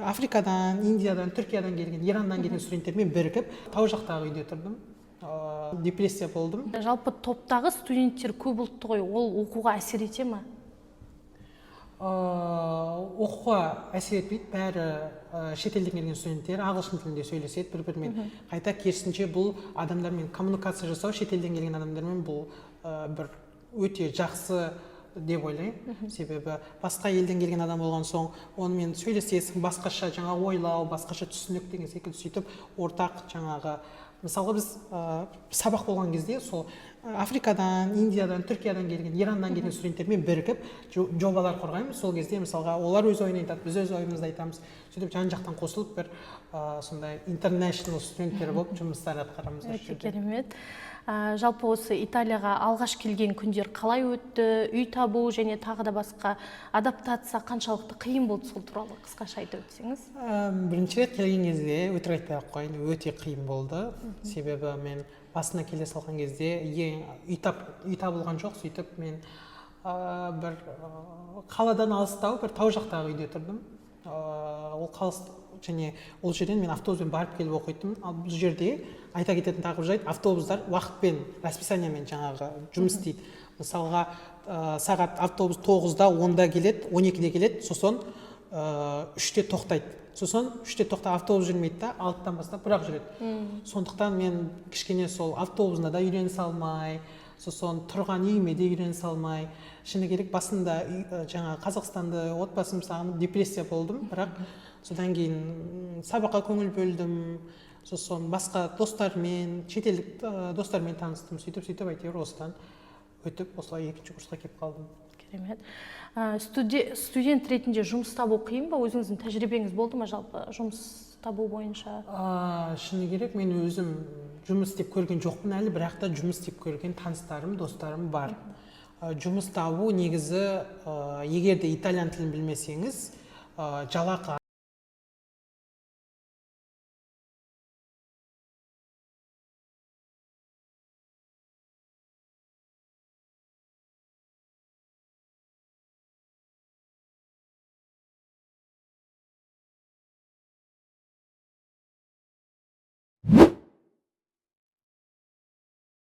Африкадан, Индиядан, Түркиядан келген, Ирандан келген студенттермен бірігіп, тау жақтағы үйде тұрдым. Депрессия болдым. Жалпы топтағы студенттер көп ұлтты ғой, ол оқуға әсер ете ма? Оқуға әсер етпейді, бәрі шетелден келген студенттер ағылшын тілінде сөйлеседі бір-бірімен. Қайта керісінше бұл адамдармен коммуникация жасау, шетелден келген адамдармен бұл бір өте жақсы деп ойлаймын. Себебі басқа елден келген адам болған соң онымен сөйлесесің, басқаша жаңа ойлау, басқаша түсінік деген секілді сөйтіп ортақ жаңағы. Мысалға біз сабақ болған кезде сол Африкадан, Индиядан, Түркиядан келген, Ираннан келген студенттермен бірігіп жобалар қорғаймыз. Сол кезде мысалға олар өз ойын айтады, біз өз ойымызды айтамыз. Сөйтіп жан жақтан қосылып бір сондай интернешнл студенттер болып жұмыстар атқарамыз. Өте керемет. Жалпы осы Италияға алғаш келген күндер қалай өтті, үй табу және тағы да басқа адаптация қаншалықты қиын болды, сол туралы қысқаша айтып өтсеңіз? Бірінші рет келген кезде өтірік айтпай-ақ қояйын, өте қиын болды. Себебі мен басына келе салған кезде үй табылған жоқ, сөйтіп мен бір қаладан алыстау бір тау жақтағы үйде тұрдым. Және ол жерден мен автобуспен барып келіп оқитын. Ал бұл жерде айта кететін тағы бір жайт, автобустар уақытпен, расписаниямен жаңағы жұмыс істейді. Мысалға сағат автобус 9-да, 10-да келеді, 12-де келеді, сосын 3-те тоқтайды. Сосын 3-те тоқтап автобус жүрмейді да, 6-тан бастап бірақ жүреді. Сондықтан мен кішкене сол автобусына да үйрене салмай, сосын тұрған үйіме де үйрене салмай, шыны керек басында жаңа Қазақстанды отбасым сағынып депрессия болдым, бірақ содан кейін сабаққа көңіл бөлдім, сосын басқа достармен, шетелдік достармен таныстым, сөйтіп әйтеуір осыдан өтіп, осылай екінші курсқа келіп қалдым. Керемет. Студент ретінде жұмыс табу қиын ба? Өзіңіздің тәжірибеңіз болды ма жалпы жұмыс табу бойынша? Шыны керек, мен өзім жұмыс істеп көрген жоқпын әлі, бірақ та жұмыс істеп көрген таныстарым, достарым бар. Жұмыс табу негізі, егер де итальян тілін білмесеңіз, жалақы